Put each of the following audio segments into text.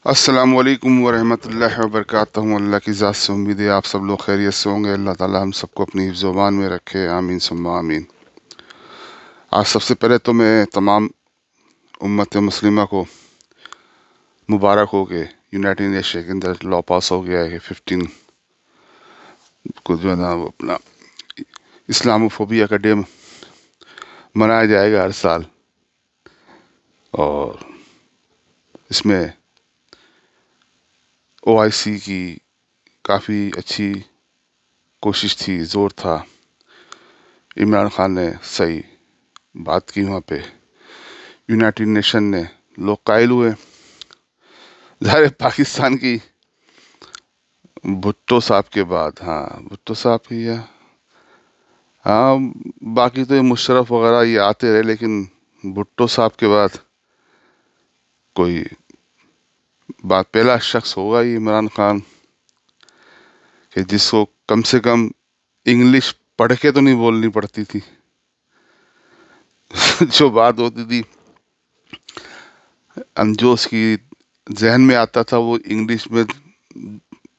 السلام علیکم ورحمۃ اللہ وبرکاتہ۔ اللہ کی ذات سے امید ہے آپ سب لوگ خیریت سے ہوں گے۔ اللہ تعالی ہم سب کو اپنی حفظ و امان میں رکھے، آمین ثم آمین۔ آج سب سے پہلے تو میں تمام امت مسلمہ کو مبارک ہو کہ یونائٹڈ نیشن کے اندر لا پاس ہو گیا ہے کہ 15 کو جو ہے نا وہ اپنا اسلام فوبیا کا ڈے منایا جائے گا ہر سال، اور اس میں او آئی سی کی کافی اچھی کوشش تھی، زور تھا۔ عمران خان نے صحیح بات کی وہاں پہ، یونائٹڈ نیشن نے لوگ قائل ہوئے۔ ظاہر پاکستان کی بھٹو صاحب کے بعد، ہاں بھٹو صاحب کی ہے، ہاں باقی تو یہ مشرف وغیرہ یہ آتے رہے، لیکن بھٹو صاحب کے بعد کوئی بات پہلا شخص ہوگا یہ عمران خان کہ جس کو کم سے کم انگلش پڑھ کے تو نہیں بولنی پڑتی تھی جو بات ہوتی تھی جو اس کی ذہن میں آتا تھا وہ انگلش میں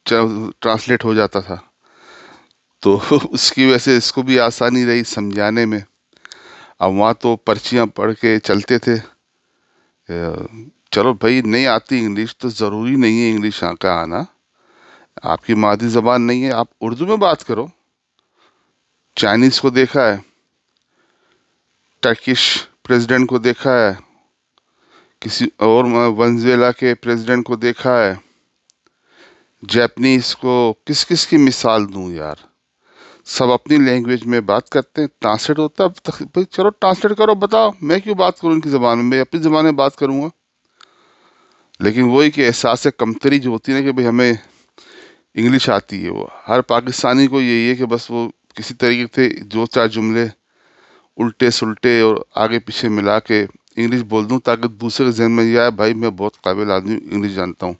ٹرانسلیٹ ہو جاتا تھا، تو اس کی وجہ سے اس کو بھی آسانی رہی سمجھانے میں۔ اب وہاں تو پرچیاں پڑھ کے چلتے تھے، چلو بھائی نہیں آتی انگلش تو ضروری نہیں ہے انگلش کا آنا، آپ کی مادری زبان نہیں ہے آپ اردو میں بات کرو۔ چائنیز کو دیکھا ہے، ٹرکش پریزیڈنٹ کو دیکھا ہے، کسی اور ونزویلا کے پریزیڈنٹ کو دیکھا ہے، جاپنیز کو کس کس کی مثال دوں یار، سب اپنی لینگویج میں بات کرتے ہیں، ٹرانسلیٹ ہوتا ہے بھائی چلو ٹرانسلیٹ کرو، بتاؤ میں کیوں بات کروں ان کی زبان میں اپنی زبان میں بات کروں گا۔ لیکن وہی کہ احساس کمتری جو ہوتی ہے نا کہ بھائی ہمیں انگلش آتی ہے، وہ ہر پاکستانی کو یہی ہے کہ بس وہ کسی طریقے سے دو چار جملے الٹے سلٹے اور آگے پیچھے ملا کے انگلش بول دوں تاکہ دوسرے کے ذہن میں یہ آئے بھائی میں بہت قابل آدمی انگلش جانتا ہوں۔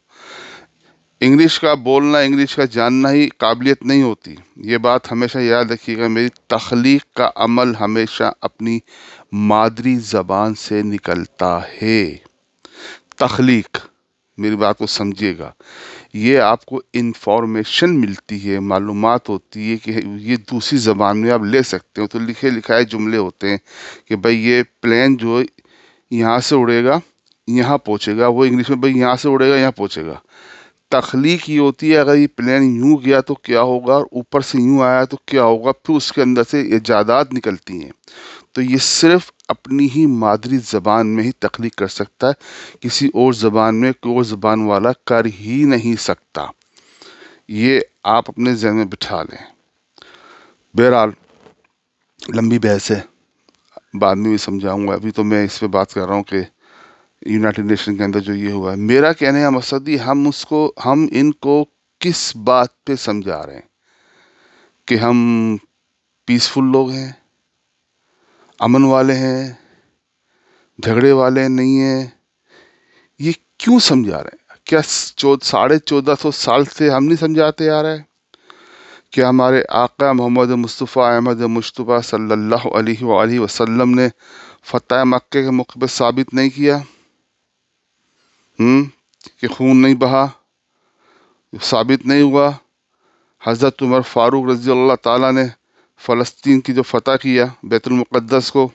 انگلش کا بولنا، انگلش کا جاننا ہی قابلیت نہیں ہوتی، یہ بات ہمیشہ یاد رکھیے گا۔ میری تخلیق کا عمل ہمیشہ اپنی مادری زبان سے نکلتا ہے۔ تخلیق، میری بات کو سمجھیے گا، یہ آپ کو انفارمیشن ملتی ہے، معلومات ہوتی ہے کہ یہ دوسری زبان میں آپ لے سکتے ہو، تو لکھے لکھائے جملے ہوتے ہیں کہ بھائی یہ پلین جو یہاں سے اڑے گا یہاں پہنچے گا، وہ انگلش میں بھائی یہاں سے اڑے گا یہاں پہنچے گا۔ تخلیق یہ ہوتی ہے اگر یہ پلین یوں گیا تو کیا ہوگا، اور اوپر سے یوں آیا تو کیا ہوگا، پھر اس کے اندر سے ایجادات نکلتی ہیں۔ تو یہ صرف اپنی ہی مادری زبان میں ہی تخلیق کر سکتا ہے، کسی اور زبان میں کوئی اور زبان والا کر ہی نہیں سکتا۔ یہ آپ اپنے ذہن میں بٹھا لیں۔ بہرحال لمبی بحث ہے، بعد میں بھی سمجھاؤں گا، ابھی تو میں اس پہ بات کر رہا ہوں کہ یونائٹڈ نیشن کے اندر جو یہ ہوا ہے، میرا کہنے کا مقصد ہی ہم ان کو کس بات پہ سمجھا رہے ہیں کہ ہم پیسفل لوگ ہیں، امن والے ہیں، جھگڑے والے نہیں ہیں، یہ کیوں سمجھا رہے ہیں؟ کیا 1450 سے ہم نہیں سمجھاتے آ رہے ہیں کہ ہمارے آقا محمد مصطفیٰ احمد مجتبیٰ صلی اللہ علیہ وآلہ وسلم نے فتح مکہ کے موقع پہ ثابت نہیں کیا کہ خون نہیں بہا، ثابت نہیں ہوا؟ حضرت عمر فاروق رضی اللہ تعالیٰ نے فلسطین کی جو فتح کیا بیت المقدس کو،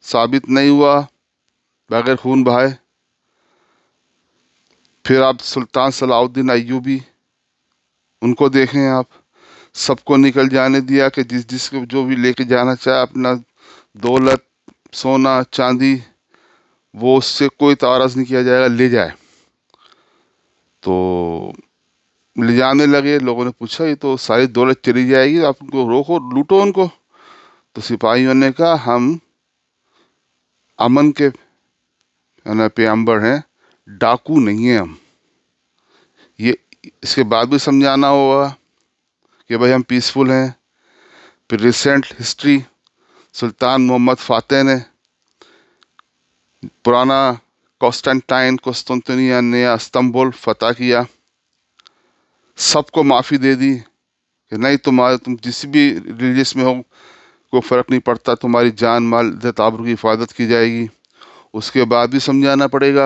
ثابت نہیں ہوا بغیر خون بہائے؟ پھر آپ سلطان صلاح الدین ایوبی، ان کو دیکھیں آپ، سب کو نکل جانے دیا کہ جس کو جو بھی لے کے جانا چاہے اپنا دولت، سونا چاندی، وہ اس سے کوئی تعارض نہیں کیا جائے گا، لے جائے۔ تو لے جانے لگے، لوگوں نے پوچھا یہ تو ساری دولت چلی جائے گی، آپ ان کو روکو، لوٹو ان کو۔ تو سپاہیوں نے کہا ہم امن کے پیغمبر ہیں، ڈاکو نہیں ہیں ہم۔ یہ اس کے بعد بھی سمجھانا ہوگا کہ بھائی ہم پیسفل ہیں۔ پھر ریسنٹ ہسٹری، سلطان محمد فاتح نے پرانا قسطنطنیہ نیا استنبول فتح کیا، سب کو معافی دے دی کہ نہیں تم جس بھی ریلیجس میں ہو کوئی فرق نہیں پڑتا، تمہاری جان مال عزت آبرو کی حفاظت کی جائے گی۔ اس کے بعد بھی سمجھانا پڑے گا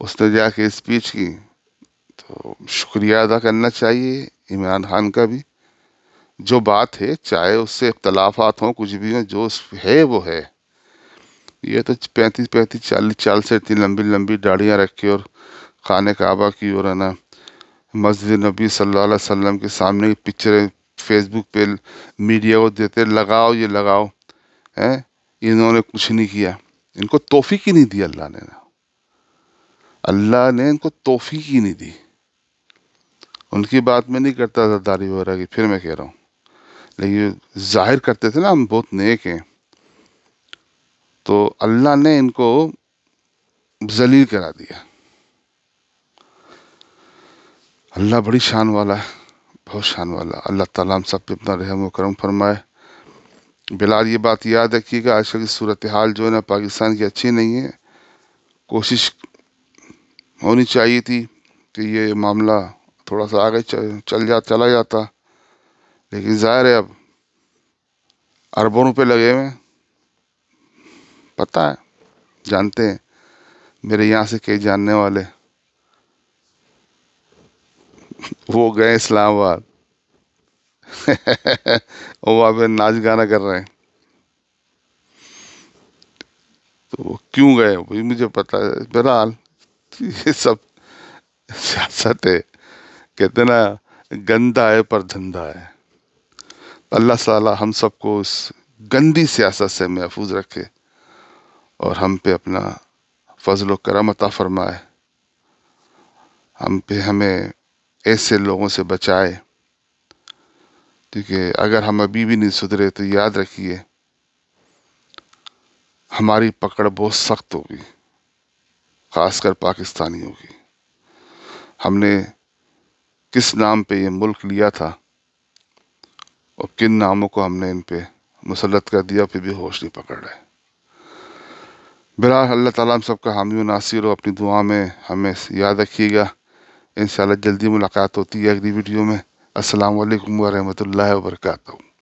اس نے جا کے اسپیچ کی، تو شکریہ ادا کرنا چاہیے عمران خان کا بھی. جو بات ہے، چاہے اس سے اختلافات ہوں، کچھ بھی ہوں، جو ہے وہ ہے. یہ تو 35 40 سے اتنی لمبی لمبی داڑیاں رکھ کے اور خانہ کعبہ کی اور ہے نا مسجد نبی صلی اللہ علیہ وسلم کے سامنے کی پکچریں فیس بک پہ میڈیا کو دیتے، لگاؤ یہ لگاؤ. ہیں، انہوں نے کچھ نہیں کیا. ان کو توفیق ہی نہیں دی اللہ نے. اللہ نے ان کو توفیق ہی نہیں دی. ان کی بات میں نہیں کرتا تھا داڑھی وغیرہ کی، پھر میں کہہ رہا ہوں، لیکن ظاہر کرتے تھے نا ہم بہت نیک ہیں. تو اللہ نے ان کو ذلیل کرا دیا. اللہ بڑی شان والا ہے، بہت شان والا. اللہ تعالیٰ ہم سب پہ اپنا رحم و کرم فرمائے. بلال یہ بات یاد رکھیے گا، آج کل کی صورتحال جو ہے نا پاکستان کی اچھی نہیں ہے. کوشش ہونی چاہیے تھی کہ یہ معاملہ تھوڑا سا آگے چلا جاتا، لیکن ظاہر ہے اب اربوں روپے لگے ہوئے ہیں. پتہ ہے، جانتے ہیں، میرے یہاں سے کئی جاننے والے وہ گئے اسلام آباد وہ وہاں پہ ناچ گانا کر رہے ہیں. تو وہ کیوں گئے وہی مجھے پتا ہے. بہرحال یہ سب سیاست ہے، کہتے نا گندا ہے پر دھندا ہے. اللہ تعالی ہم سب کو اس گندی سیاست سے محفوظ رکھے اور ہم پہ اپنا فضل و کرم عطا فرمائے. ہمیں ایسے لوگوں سے بچائے، کیونکہ اگر ہم ابھی بھی نہیں سدھرے تو یاد رکھیے ہماری پکڑ بہت سخت ہوگی، خاص کر پاکستانیوں کی. ہم نے کس نام پہ یہ ملک لیا تھا اور کن ناموں کو ہم نے ان پہ مسلط کر دیا، پھر بھی ہوش نہیں پکڑ رہے. بہرحال اللہ تعالیٰ ہم سب کا حامی و ناصر ہو. اپنی دعا میں ہمیں یاد رکھیے گا. انشاءاللہ جلدی ملاقات ہوتی ہے اگلی ویڈیو میں. السلام علیکم ورحمۃ اللہ وبرکاتہ.